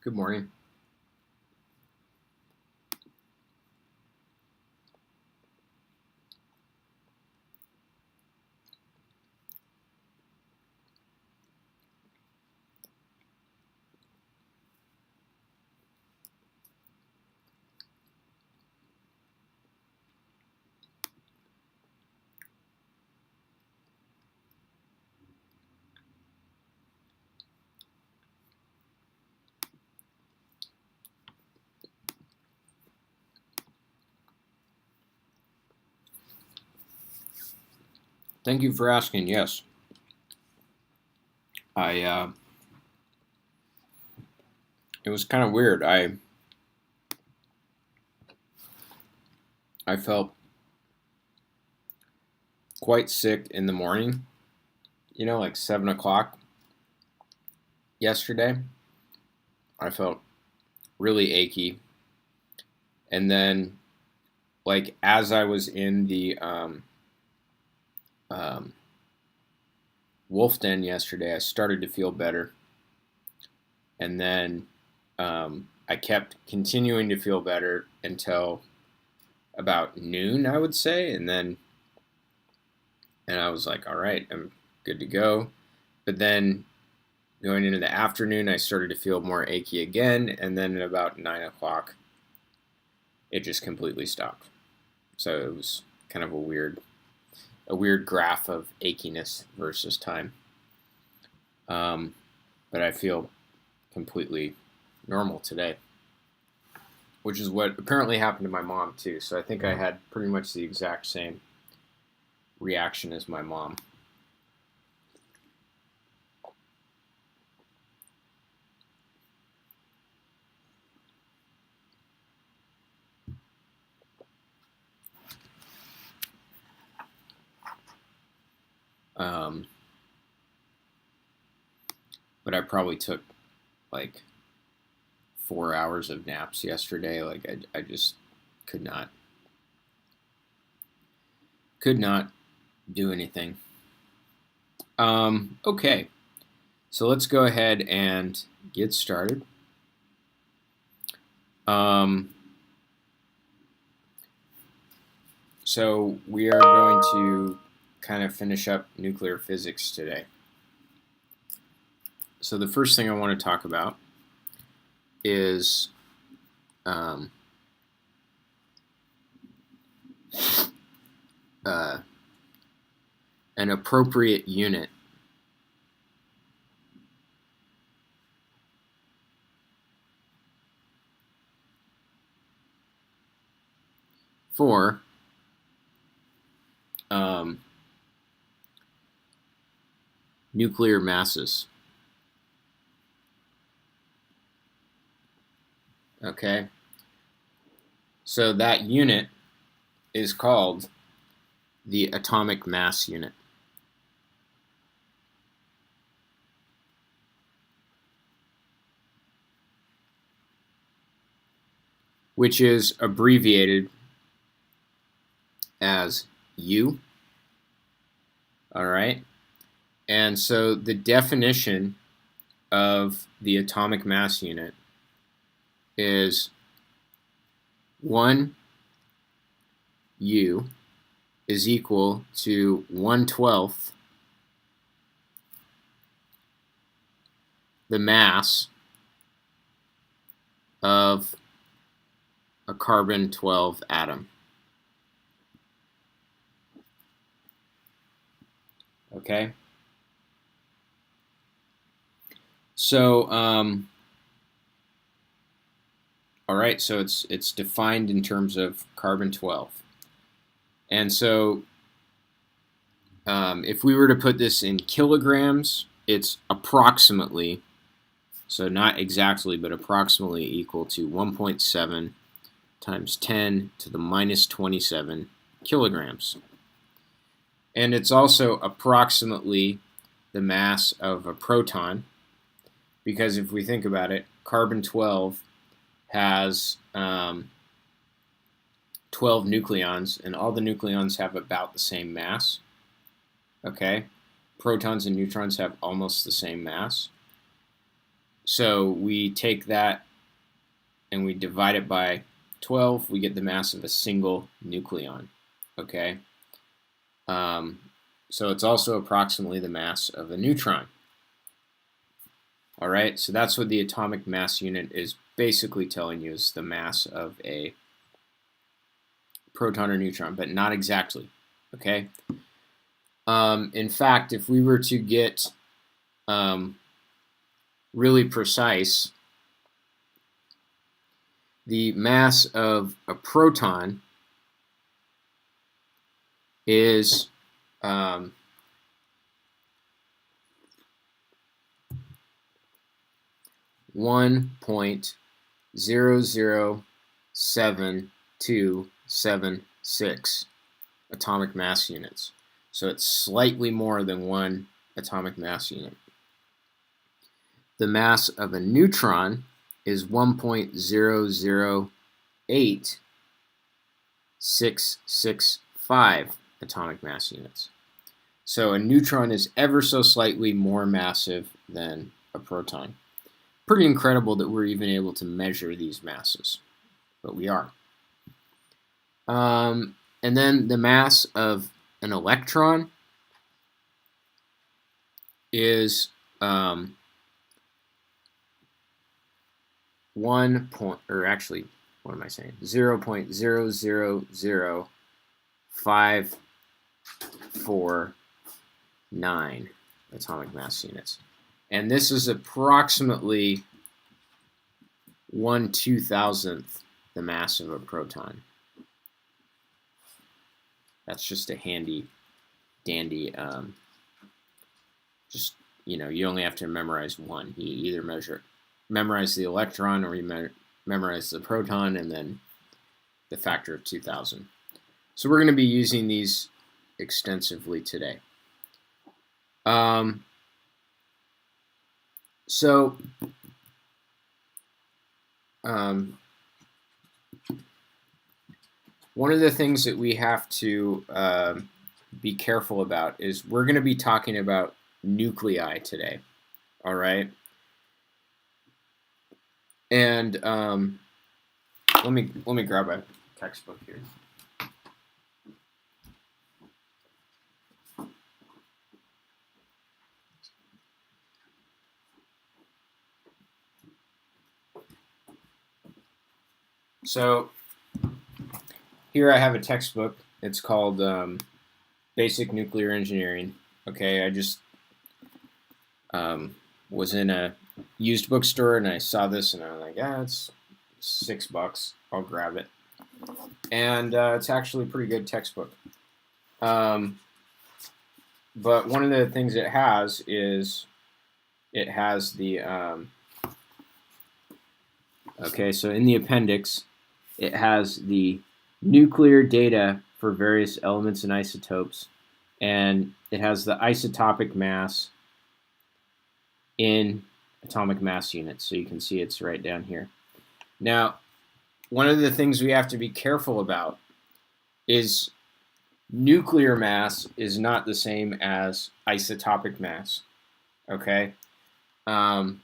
Good morning. Thank you for asking. Yes, I. It was kind of weird. I felt quite sick in the morning. Like 7 o'clock yesterday. I felt really achy, and then like as I was in the um, wolf den yesterday, I started to feel better, and then I kept continuing to feel better until about noon, I would say, and I was like, all right, I'm good to go. But then going into the afternoon, I started to feel more achy again, and then at about 9 o'clock, it just completely stopped. So it was kind of a weird graph of achiness versus time. But I feel completely normal today, which is what apparently happened to my mom too. So I think I had pretty much the exact same reaction as my mom. Um, but I probably took like 4 hours of naps yesterday. Like I just could not do anything. Okay, so let's go ahead and get started. So we are going to kind of finish up nuclear physics today. So the first thing I want to talk about is an appropriate unit for nuclear masses. Okay, so that unit is called the atomic mass unit. Which is abbreviated as U. All right. And so the definition of the atomic mass unit is 1 U is equal to 1/12 the mass of a carbon-12 atom. Okay? So, all right, so it's defined in terms of carbon-12. And so if we were to put this in kilograms, it's approximately, so not exactly, but approximately equal to 1.7 times 10 to the minus 27 kilograms. And it's also approximately the mass of a proton, because if we think about it, carbon-12 has 12 nucleons, and all the nucleons have about the same mass. Okay? Protons and neutrons have almost the same mass. So we take that and we divide it by 12, we get the mass of a single nucleon. Okay? So it's also approximately the mass of a neutron. All right, so that's what the atomic mass unit is basically telling you, is the mass of a proton or neutron, but not exactly. Okay? In fact, if we were to get really precise, the mass of a proton is 1.007276 atomic mass units. So it's slightly more than one atomic mass unit. The mass of a neutron is 1.008665 atomic mass units. So a neutron is ever so slightly more massive than a proton. Pretty incredible that we're even able to measure these masses, but we are. And then the mass of an electron is 0.0000549 atomic mass units. And this is approximately 1/2000th the mass of a proton. That's just a handy dandy, just, you only have to memorize one. You either memorize the electron, or you memorize the proton, and then the factor of 2000. So we're going to be using these extensively today. One of the things that we have to be careful about is we're going to be talking about nuclei today. All right. And let me grab a textbook here. So here I have a textbook. It's called Basic Nuclear Engineering. Okay, I just was in a used bookstore and I saw this and I'm like, it's $6. I'll grab it. And it's actually a pretty good textbook. But one of the things it has is it has the okay, so in the appendix it has the nuclear data for various elements and isotopes, and it has the isotopic mass in atomic mass units. So you can see it's right down here. Now, one of the things we have to be careful about is nuclear mass is not the same as isotopic mass. Okay? And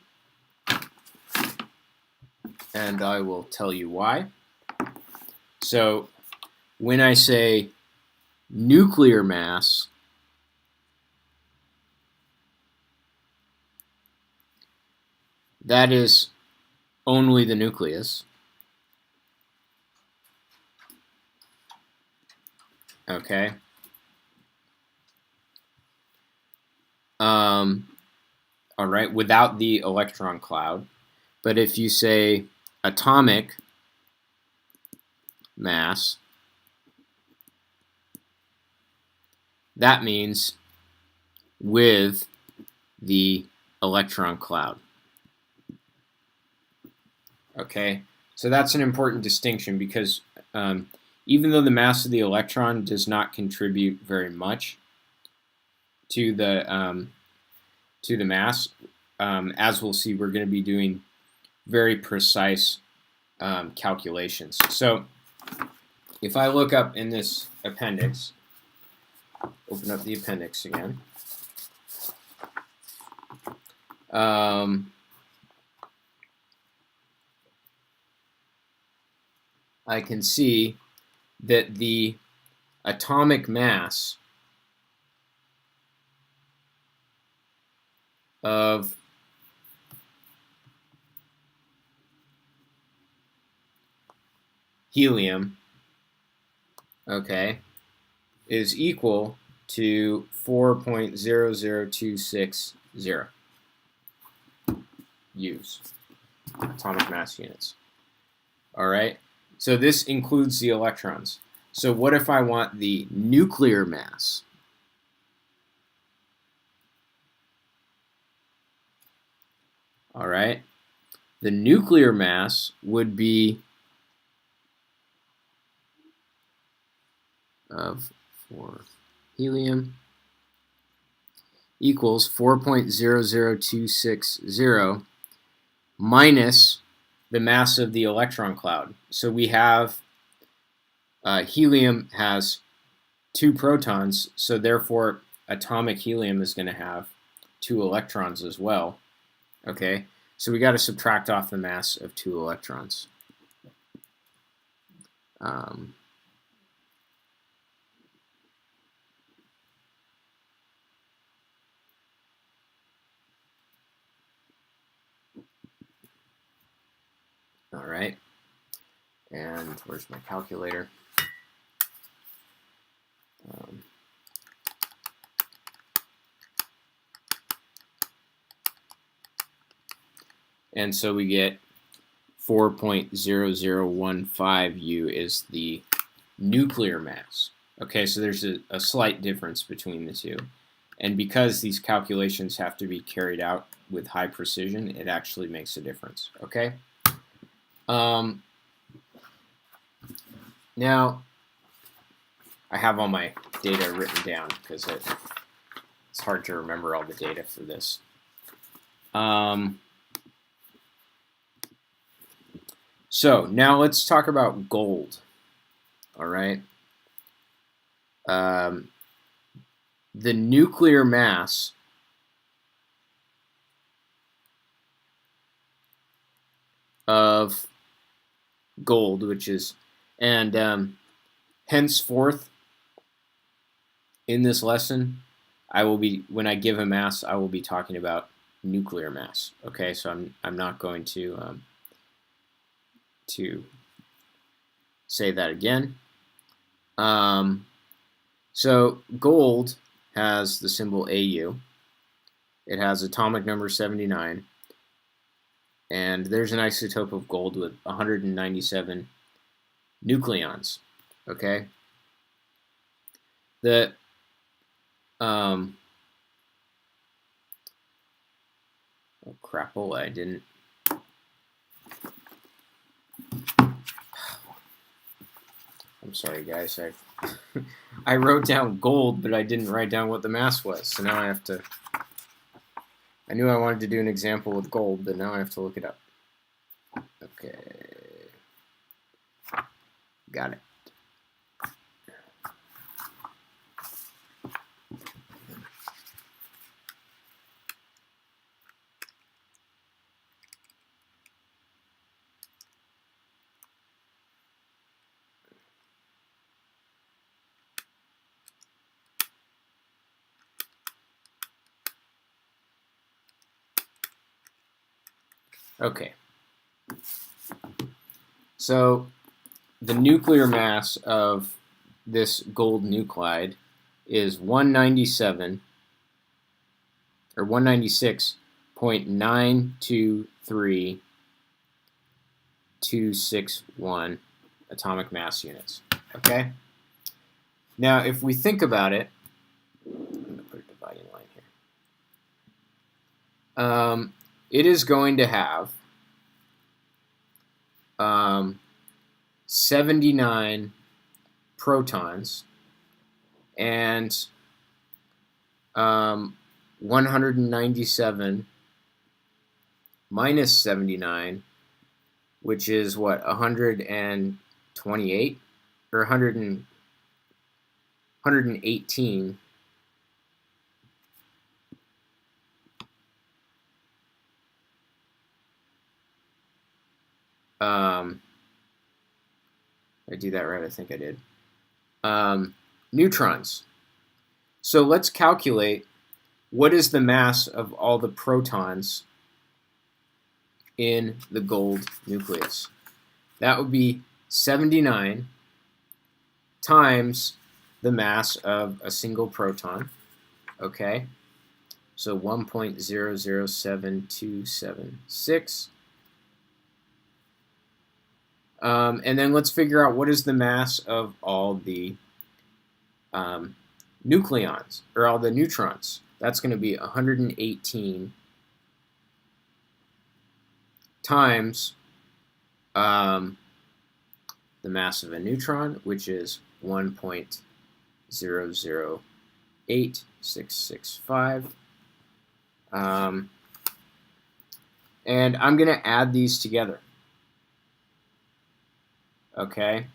I will tell you why. So when I say nuclear mass, that is only the nucleus. Okay. All right, without the electron cloud. But if you say atomic mass, that means with the electron cloud. Okay, so that's an important distinction because even though the mass of the electron does not contribute very much to the mass, as we'll see, we're going to be doing very precise calculations. So if I look up in this appendix, open up the appendix again. I can see that the atomic mass of helium, okay, is equal to 4.00260 U's, atomic mass units. All right, so this includes the electrons. So what if I want the nuclear mass? All right, the nuclear mass would be for helium equals 4.00260 minus the mass of the electron cloud. So we have helium has 2 protons, so therefore atomic helium is going to have 2 electrons as well. Okay, so we got to subtract off the mass of 2 electrons. All right, and where's my calculator? And so we get 4.0015 U is the nuclear mass. Okay, so there's a slight difference between the two. And because these calculations have to be carried out with high precision, it actually makes a difference. Okay? Now, I have all my data written down because it's hard to remember all the data for this. So now let's talk about gold. All right. The nuclear mass of gold, which is, and henceforth in this lesson, I will be, when I give a mass, I will be talking about nuclear mass. Okay, so I'm not going to say that again. So gold has the symbol AU. It has atomic number 79. And there's an isotope of gold with 197 nucleons. Okay? The oh crapola, I didn't. I'm sorry, guys. I wrote down gold, but I didn't write down what the mass was. So now I have to. I knew I wanted to do an example with gold, but now I have to look it up. Okay. Got it. Okay. So the nuclear mass of this gold nuclide is 197 or 196.923261 atomic mass units. Okay? Now, if we think about it, I'm going to put a dividing line here. It is going to have 79 protons and 197 minus 79, which is what, 128 or 118. Did I do that right? I think I did. Neutrons. So let's calculate what is the mass of all the protons in the gold nucleus. That would be 79 times the mass of a single proton. Okay, so 1.007276. And then let's figure out what is the mass of all the nucleons, or all the neutrons. That's going to be 118 times the mass of a neutron, which is 1.008665. And I'm going to add these together. Okay.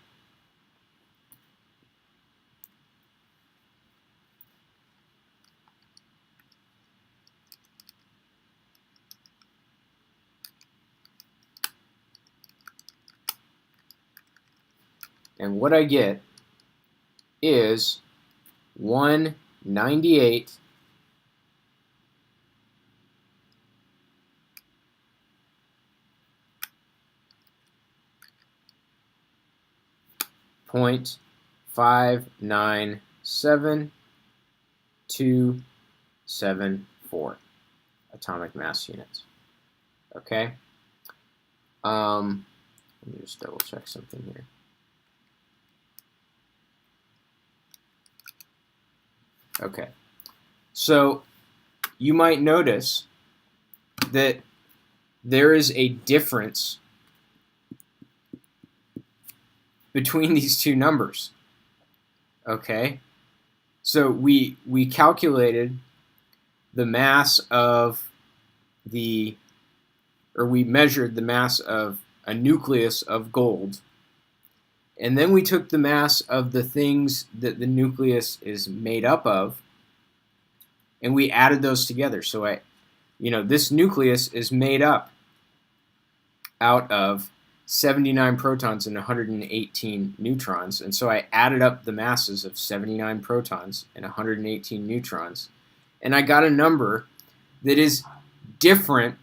And what I get is 198 .597274 atomic mass units. Okay. Let me just double check something here. Okay. So you might notice that there is a difference between these two numbers. Okay, so we calculated the mass of we measured the mass of a nucleus of gold, and then we took the mass of the things that the nucleus is made up of, and we added those together. So this nucleus is made up out of 79 protons and 118 neutrons, and so I added up the masses of 79 protons and 118 neutrons, and I got a number that is different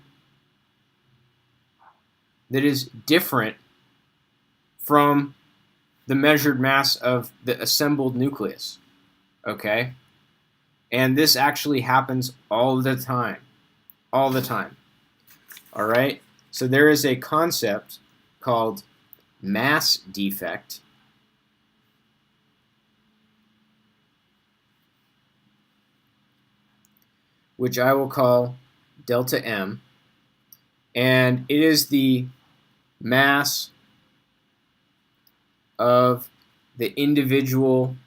from the measured mass of the assembled nucleus. Okay? And this actually happens all the time. All the time. All right? So there is a concept called mass defect, which I will call delta M, and it is the mass of the individual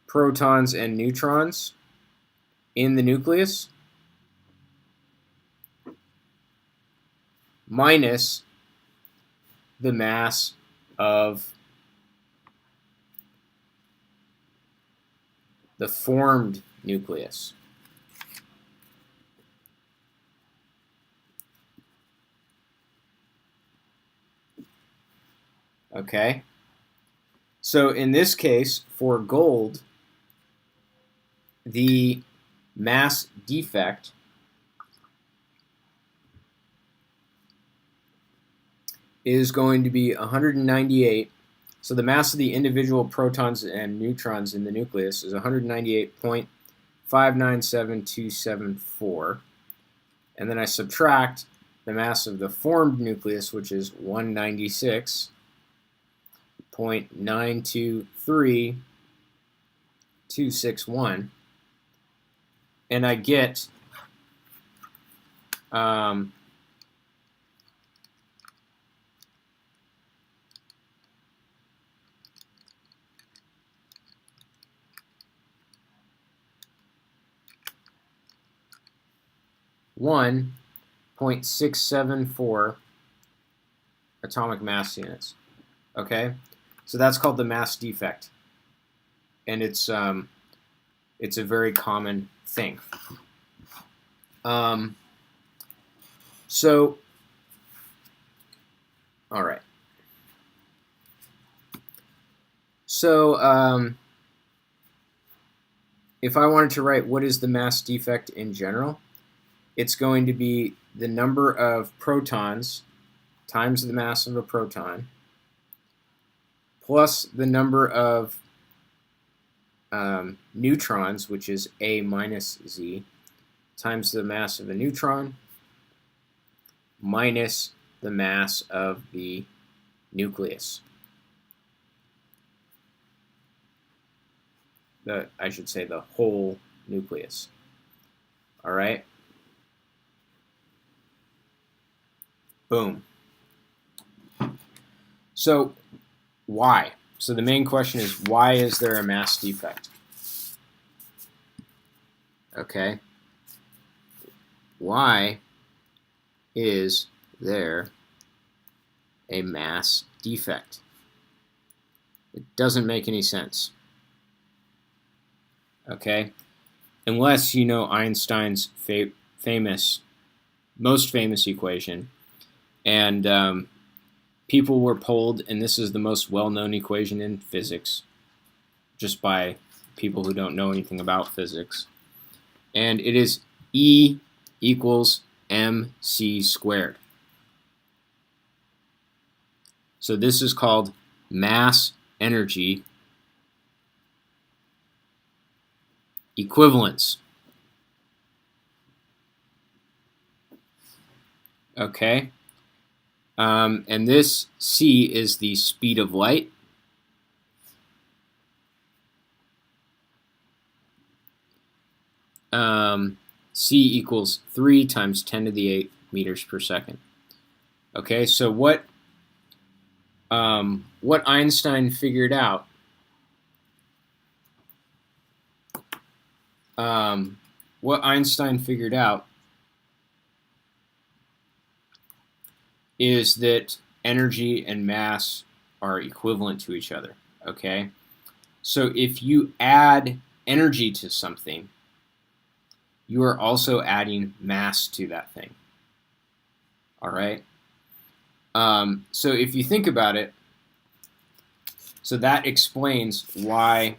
protons and neutrons in the nucleus minus the mass of the formed nucleus. Okay? So in this case, for gold, the mass defect is going to be 198. So the mass of the individual protons and neutrons in the nucleus is 198.597274. And then I subtract the mass of the formed nucleus, which is 196.923261. And I get 1.674 atomic mass units. Okay, so that's called the mass defect, and it's a very common thing. So All right. So if I wanted to write what is the mass defect in general, it's going to be the number of protons times the mass of a proton plus the number of neutrons, which is A minus Z, times the mass of a neutron minus the mass of the nucleus. I should say the whole nucleus. All right? Boom. So why? So the main question is, why is there a mass defect? Okay. Why is there a mass defect? It doesn't make any sense. Okay? Unless you know Einstein's most famous equation, and people were polled, and this is the most well-known equation in physics, just by people who don't know anything about physics, and it is E equals mc squared. So this is called mass energy equivalence. Okay? And this c is the speed of light. C equals 3 times 10 to the 8 meters per second. Okay, so what Einstein figured out, is that energy and mass are equivalent to each other. Okay, so if you add energy to something, you are also adding mass to that thing. All right. So if you think about it, so that explains why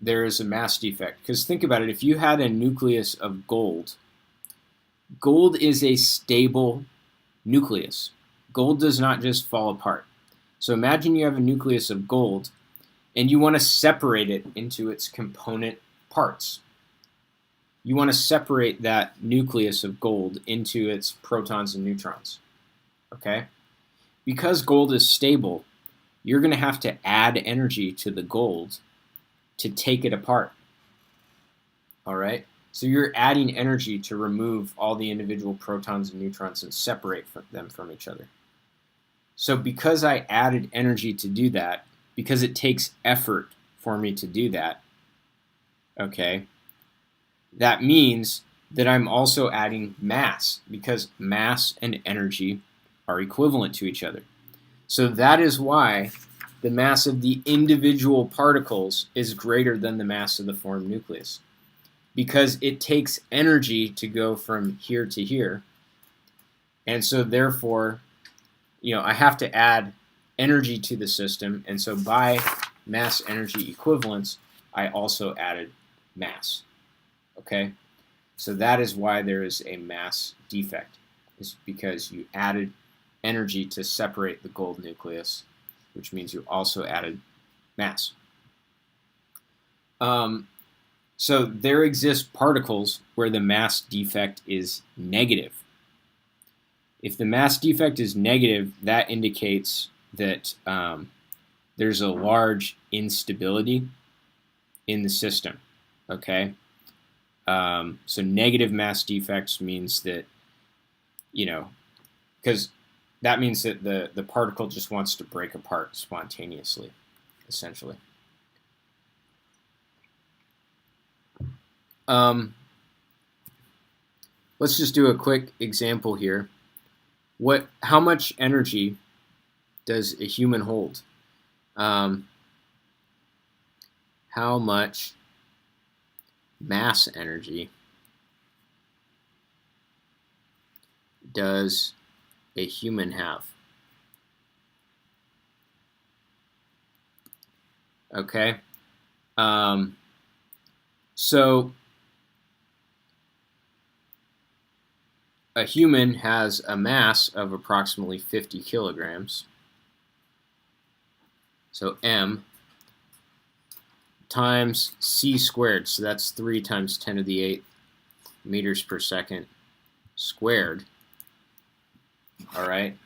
there is a mass defect. Because think about it, if you had a nucleus of gold, gold is a stable nucleus. Gold does not just fall apart. So imagine you have a nucleus of gold, and you want to separate it into its component parts. You want to separate that nucleus of gold into its protons and neutrons. Okay? Because gold is stable, you're going to have to add energy to the gold to take it apart. All right? So you're adding energy to remove all the individual protons and neutrons and separate them from each other. So because I added energy to do that, because it takes effort for me to do that, okay, that means that I'm also adding mass, because mass and energy are equivalent to each other. So that is why the mass of the individual particles is greater than the mass of the formed nucleus, because it takes energy to go from here to here. And so therefore, I have to add energy to the system, and so by mass energy equivalence, I also added mass. Okay? So that is why there is a mass defect, is because you added energy to separate the gold nucleus, which means you also added mass. So there exist particles where the mass defect is negative. If the mass defect is negative, that indicates that there's a large instability in the system. Okay? So negative mass defects means that, because that means that the particle just wants to break apart spontaneously, essentially. Let's just do a quick example here. How much energy does a human hold? How much mass energy does a human have? Okay. So a human has a mass of approximately 50 kilograms. So m times c squared. So that's 3 times 10 to the 8th meters per second squared. All right.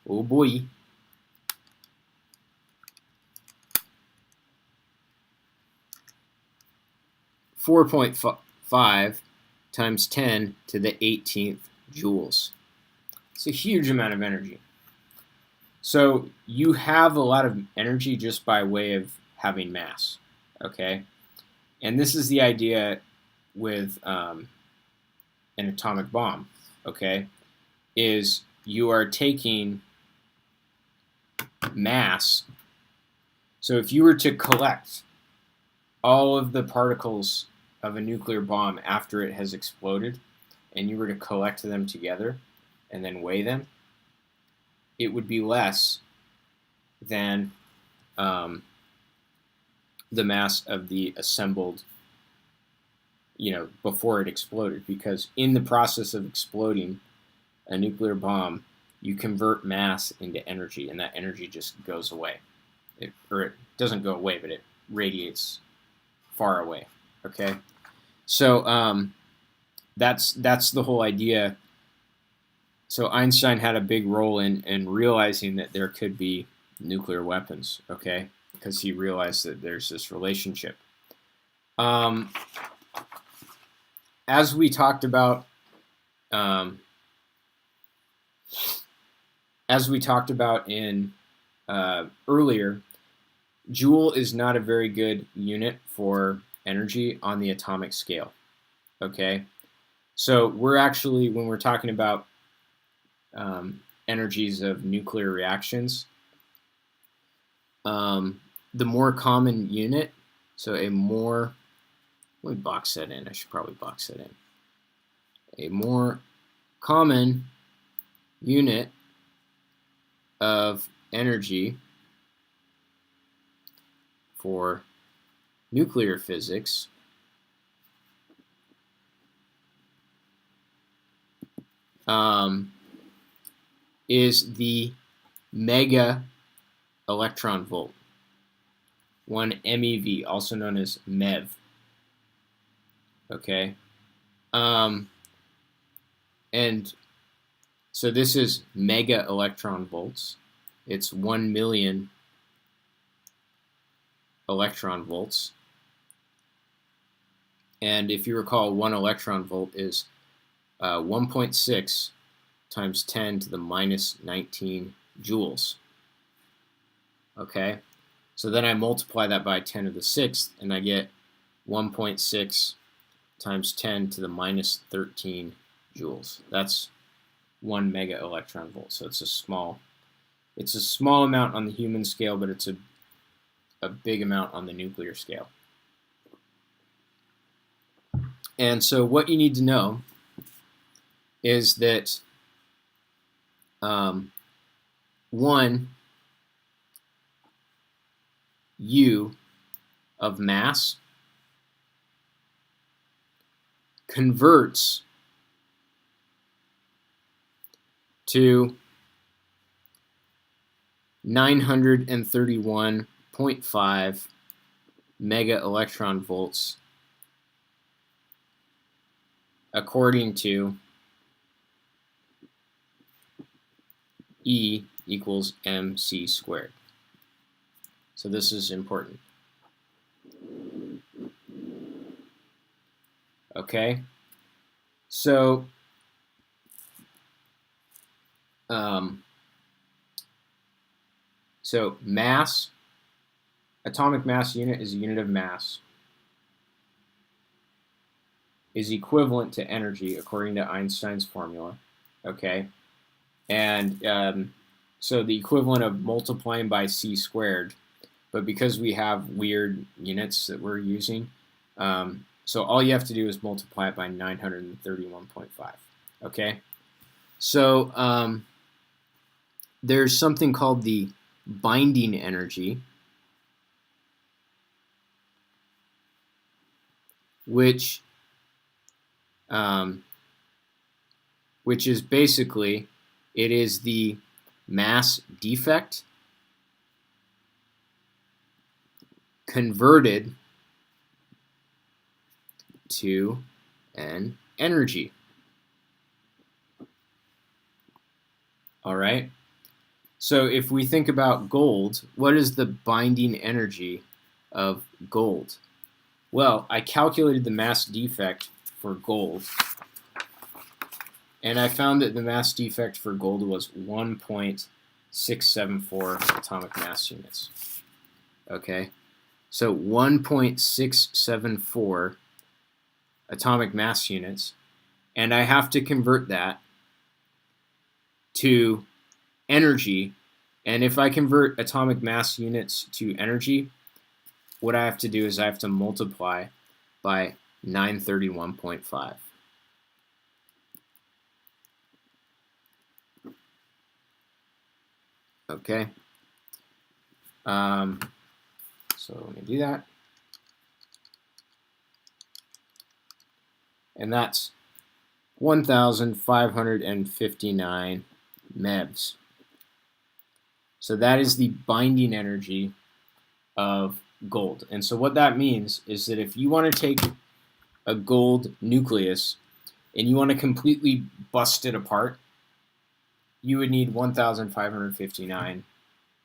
Oh boy. 4.5 times 10 to the 18th joules. It's a huge amount of energy. So you have a lot of energy just by way of having mass, okay? And this is the idea with an atomic bomb, okay? Is you are taking mass. So if you were to collect all of the particles of a nuclear bomb after it has exploded, and you were to collect them together and then weigh them, it would be less than the mass of the assembled, before it exploded. Because in the process of exploding a nuclear bomb, you convert mass into energy, and that energy just goes away. It doesn't go away, but it radiates far away. Okay, so that's the whole idea. So Einstein had a big role in realizing that there could be nuclear weapons. Okay, because he realized that there's this relationship. As we talked about, in earlier, joule is not a very good unit for energy on the atomic scale. Okay, so we're actually, when we're talking about energies of nuclear reactions, the more common unit, so let me box that in. I should probably box that in. A more common unit of energy for nuclear physics is the mega electron volt, 1 MeV, also known as MeV. Okay, and so this is mega electron volts. It's 1 million electron volts. And if you recall, 1 electron volt is 1.6 times 10 to the minus 19 joules. Okay, so then I multiply that by 10 to the 6th, and I get 1.6 times 10 to the minus 13 joules. That's 1 mega electron volt. So it's a small amount on the human scale, but it's a big amount on the nuclear scale. And so what you need to know is that 1 U of mass converts to 931.5 mega electron volts according to E equals mc squared. So this is important. Okay, so mass, atomic mass unit is a unit of mass, is equivalent to energy according to Einstein's formula. Okay, and so the equivalent of multiplying by c squared, but because we have weird units that we're using, so all you have to do is multiply it by 931.5. Okay, So there's something called the binding energy, which is basically, it is the mass defect converted to an energy. All right? So if we think about gold, what is the binding energy of gold? Well, I calculated the mass defect for gold, and I found that the mass defect for gold was 1.674 atomic mass units. Okay? So 1.674 atomic mass units, and I have to convert that to energy. And if I convert atomic mass units to energy, what I have to do is I have to multiply by 931.5. Okay. So let me do that. And that's 1,559 MeVs. So that is the binding energy of gold. And so what that means is that if you want to take a gold nucleus and you want to completely bust it apart, you would need 1,559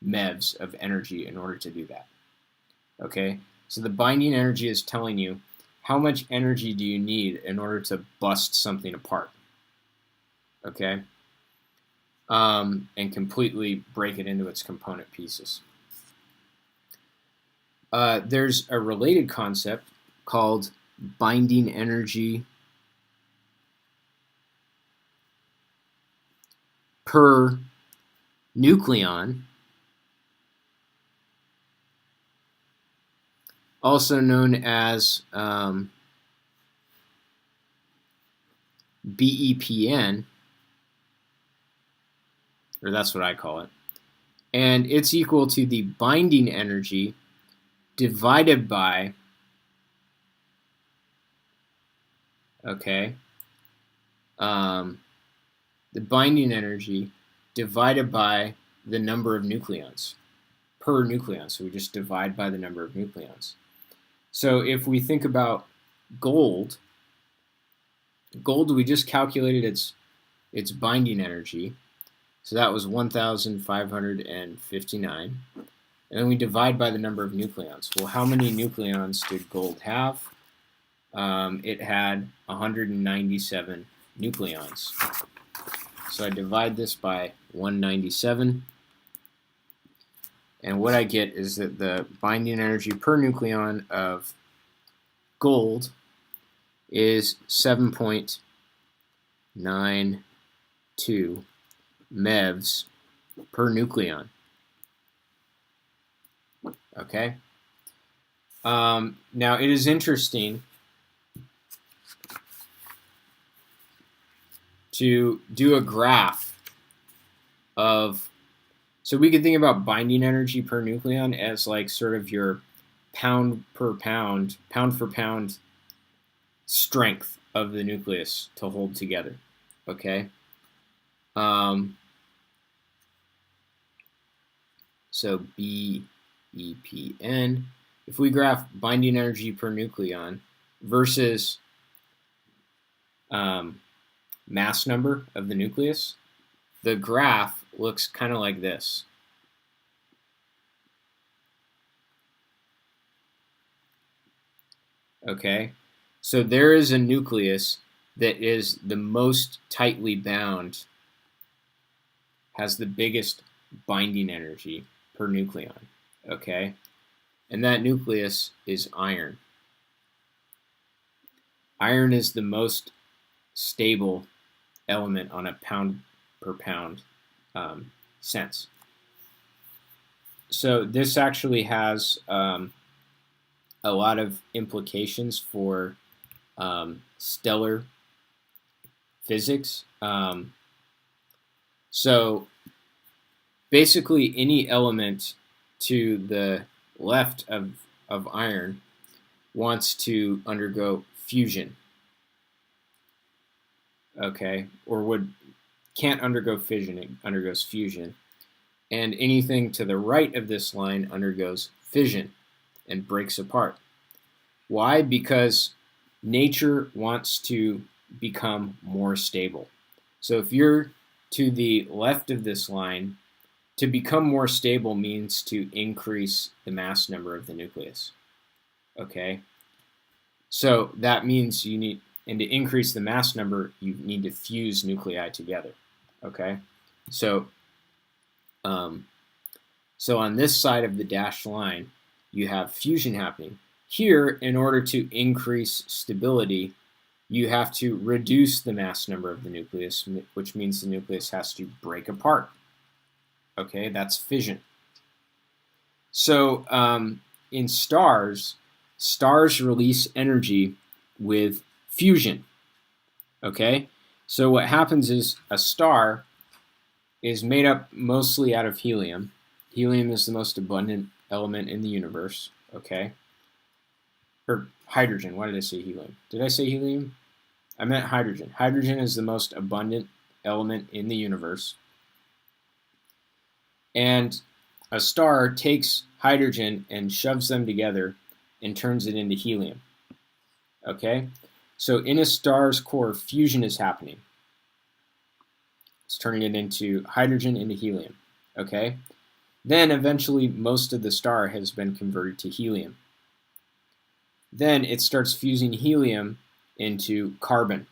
MeVs of energy in order to do that. Okay? So the binding energy is telling you how much energy do you need in order to bust something apart. Okay? And completely break it into its component pieces. There's a related concept called binding energy per nucleon, also known as BEPN, or that's what I call it. And it's equal to the binding energy divided by, okay, the binding energy divided by the number of nucleons per nucleon. So we just divide by the number of nucleons. So if we think about gold, we just calculated its binding energy. So that was 1,559. And then we divide by the number of nucleons. Well, how many nucleons did gold have? It had 197 nucleons. So I divide this by 197. And what I get is that the binding energy per nucleon of gold is 7.92 MeVs per nucleon. Okay? Now, it is interesting to do a graph of, so we could think about binding energy per nucleon as like sort of your pound for pound strength of the nucleus to hold together. Okay? So BEPN, if we graph binding energy per nucleon versus mass number of the nucleus, the graph looks kind of like this. Okay, so there is a nucleus that is the most tightly bound, has the biggest binding energy per nucleon. Okay, and that nucleus is iron. Iron is the most stable element on a pound per pound sense. So this actually has a lot of implications for stellar physics. So basically any element to the left of iron wants to undergo fusion, okay, or can't undergo fission, it undergoes fusion. And anything to the right of this line undergoes fission and breaks apart. Why? Because nature wants to become more stable. So if you're to the left of this line, to become more stable means to increase the mass number of the nucleus. Okay? So that means you need, and to increase the mass number, you need to fuse nuclei together. Okay? So on this side of the dashed line, you have fusion happening. Here, in order to increase stability, you have to reduce the mass number of the nucleus, which means the nucleus has to break apart. Okay, that's fission. So in stars release energy with fusion. Okay, so what happens is a star is made up mostly out of helium. Helium is the most abundant element in the universe. Okay, or hydrogen. Why did I say helium? Did I say helium? I meant hydrogen. Hydrogen is the most abundant element in the universe. And a star takes hydrogen and shoves them together and turns it into helium. Okay? So in a star's core, fusion is happening. It's turning it into hydrogen into helium. Okay? Then eventually most of the star has been converted to helium. Then it starts fusing helium into carbon.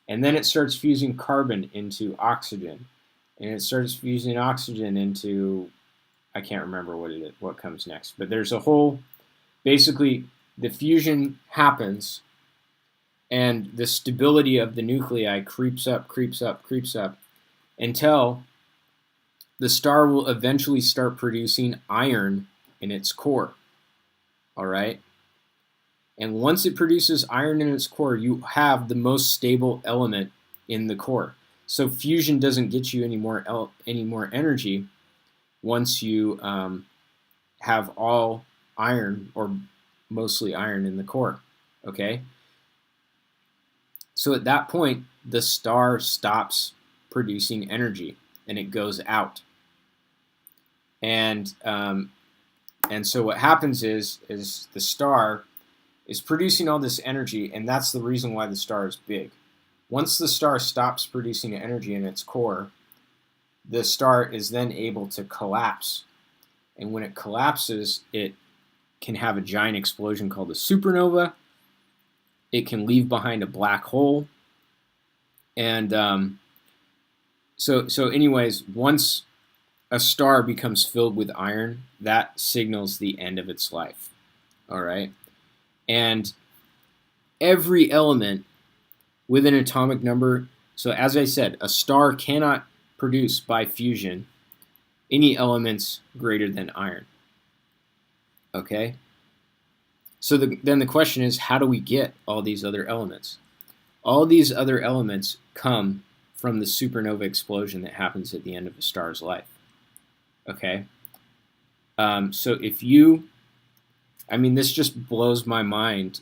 And then it starts fusing carbon into oxygen. And it starts fusing oxygen into, I can't remember what comes next. But there's a whole, basically, the fusion happens, and the stability of the nuclei creeps up, until the star will eventually start producing iron in its core. All right? And once it produces iron in its core, you have the most stable element in the core. So fusion doesn't get you any more energy once you have all iron or mostly iron in the core. Okay? So at that point, the star stops producing energy and it goes out. And so what happens is the star is producing all this energy, and that's the reason why the star is big. Once the star stops producing energy in its core, the star is then able to collapse. And when it collapses, it can have a giant explosion called a supernova. It can leave behind a black hole. And so anyways, once a star becomes filled with iron, that signals the end of its life. All right? And every element with an atomic number, so as I said, a star cannot produce by fusion any elements greater than iron. Okay? So then the question is, how do we get all these other elements? All these other elements come from the supernova explosion that happens at the end of a star's life. Okay? So if you, this just blows my mind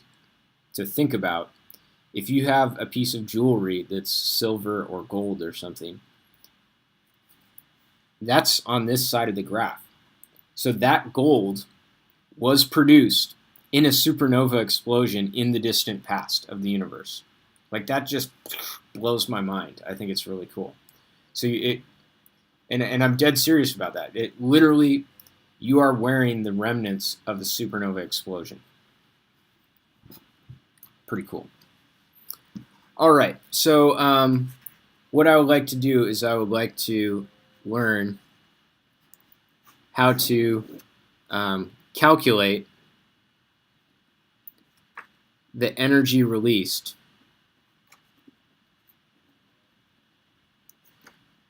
to think about. If you have a piece of jewelry that's silver or gold or something, that's on this side of the graph. So that gold was produced in a supernova explosion in the distant past of the universe. Like, that just blows my mind. I think it's really cool. So and I'm dead serious about that. It literally, you are wearing the remnants of the supernova explosion. Pretty cool. All right, so what I would like to do is I would like to learn how to calculate the energy released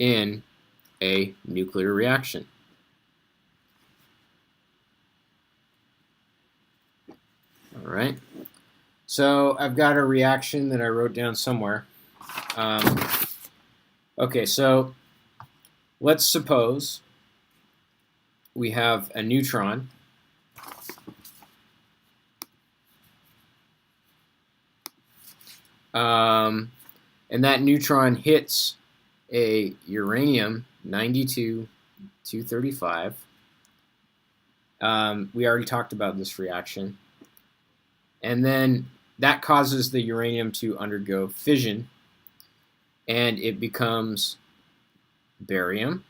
in a nuclear reaction. All right. So I've got a reaction that I wrote down somewhere. Okay, so let's suppose we have a neutron and that neutron hits a uranium-92 235. We already talked about this reaction. And then that causes the uranium to undergo fission, and it becomes barium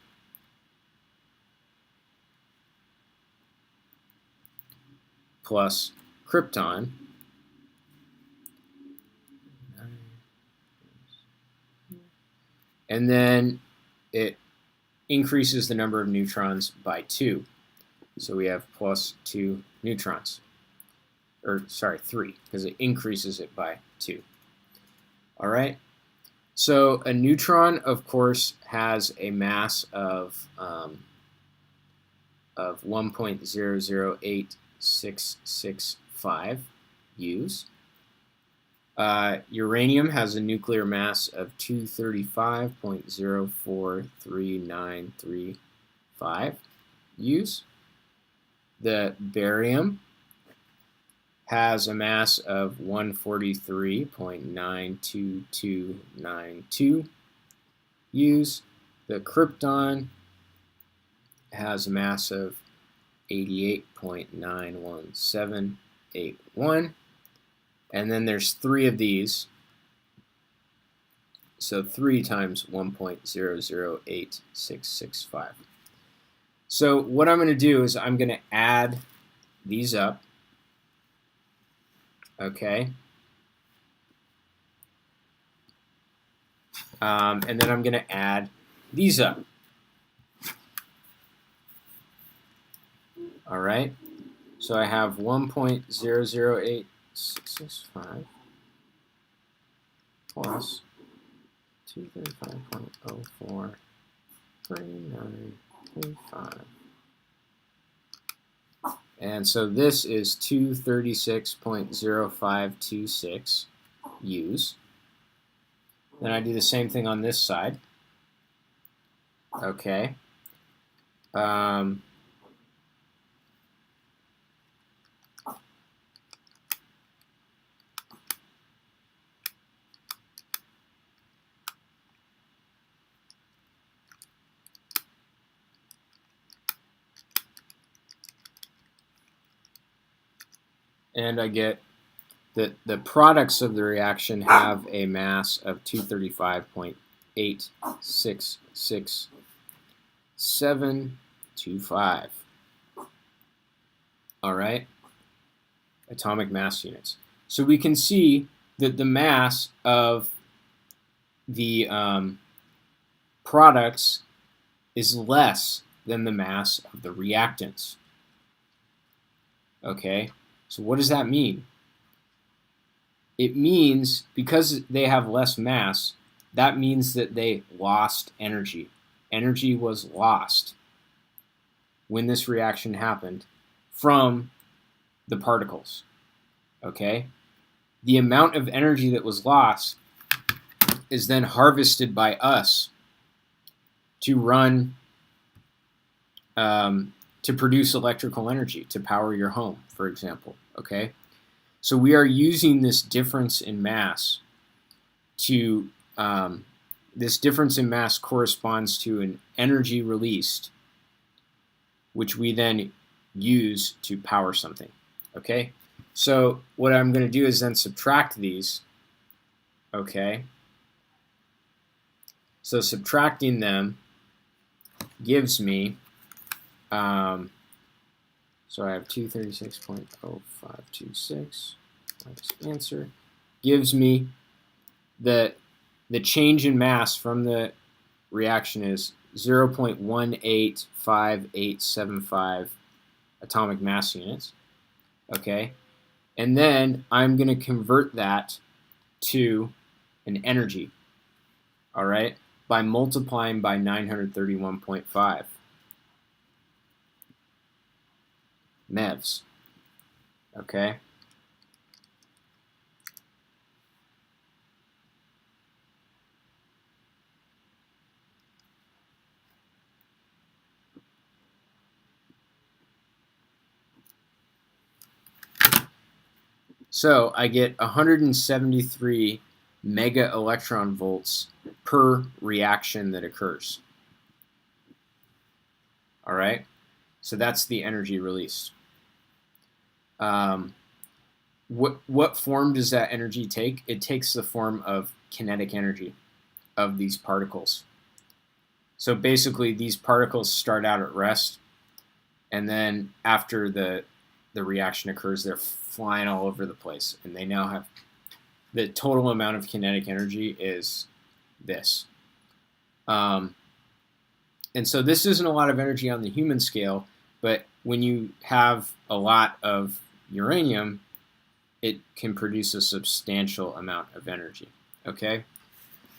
plus krypton and then it increases the number of neutrons by 2. So we have plus 2 neutrons. Or, sorry, 3, because it increases it by 2. All right? So a neutron, of course, has a mass of 1.008665 U's. Uranium has a nuclear mass of 235.043935 U's. The barium has a mass of 143.92292 U's. The krypton has a mass of 88.91781. And then there's 3 of these. So 3 times 1.008665. So what I'm going to do is I'm going to add these up. Okay. And then I'm going to add these up. All right. So I have 1.008665 plus 235.043935. And so this is 236.0526 U's. Then I do the same thing on this side. Okay. And I get that the products of the reaction have a mass of 235.866725. All right, atomic mass units. So we can see that the mass of the products is less than the mass of the reactants. Okay, so what does that mean? It means because they have less mass, that means that they lost energy. Energy was lost when this reaction happened from the particles. Okay? The amount of energy that was lost is then harvested by us to run, to produce electrical energy, to power your home, for example. Okay? So we are using this difference in mass to, this difference in mass corresponds to an energy released, which we then use to power something. Okay? So what I'm going to do is then subtract these. Okay? So subtracting them gives me, so I have 236.0526 minus answer, gives me the change in mass from the reaction is 0.185875 atomic mass units. Okay? And then I'm going to convert that to an energy, all right, by multiplying by 931.5 MeVs. Okay? So I get 173 mega electron volts per reaction that occurs. All right, so that's the energy released. What form does that energy take? It takes the form of kinetic energy of these particles. So basically, these particles start out at rest, and then after the reaction occurs, they're flying all over the place, and they now have the total amount of kinetic energy is this. And so this isn't a lot of energy on the human scale, but when you have a lot of uranium, it can produce a substantial amount of energy. Okay?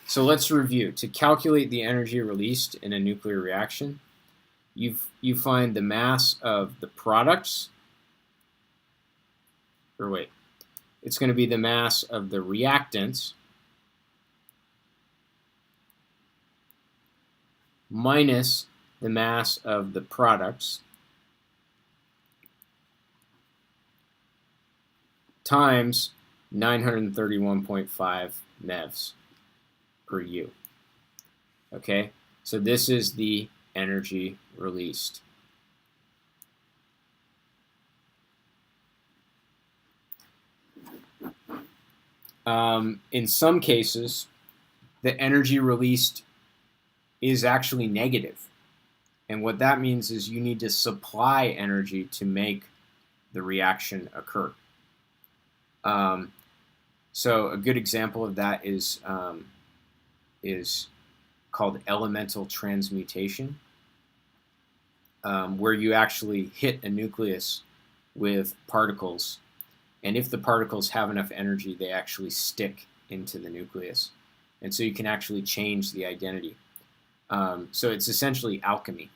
So let's review. To calculate the energy released in a nuclear reaction, you find the mass of the products, or wait, it's going to be the mass of the reactants minus the mass of the products times 931.5 MeVs per U. Okay, so this is the energy released. In some cases, the energy released is actually negative. And what that means is you need to supply energy to make the reaction occur. So a good example of that is called elemental transmutation, where you actually hit a nucleus with particles, and if the particles have enough energy, they actually stick into the nucleus, and so you can actually change the identity. So it's essentially alchemy,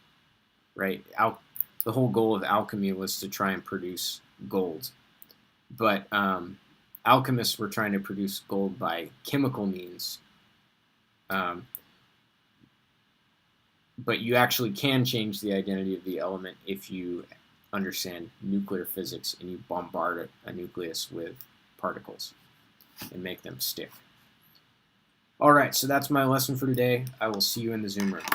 right? The whole goal of alchemy was to try and produce gold, but alchemists were trying to produce gold by chemical means. But you actually can change the identity of the element if you understand nuclear physics and you bombard a nucleus with particles and make them stick. All right, so that's my lesson for today. I will see you in the Zoom room.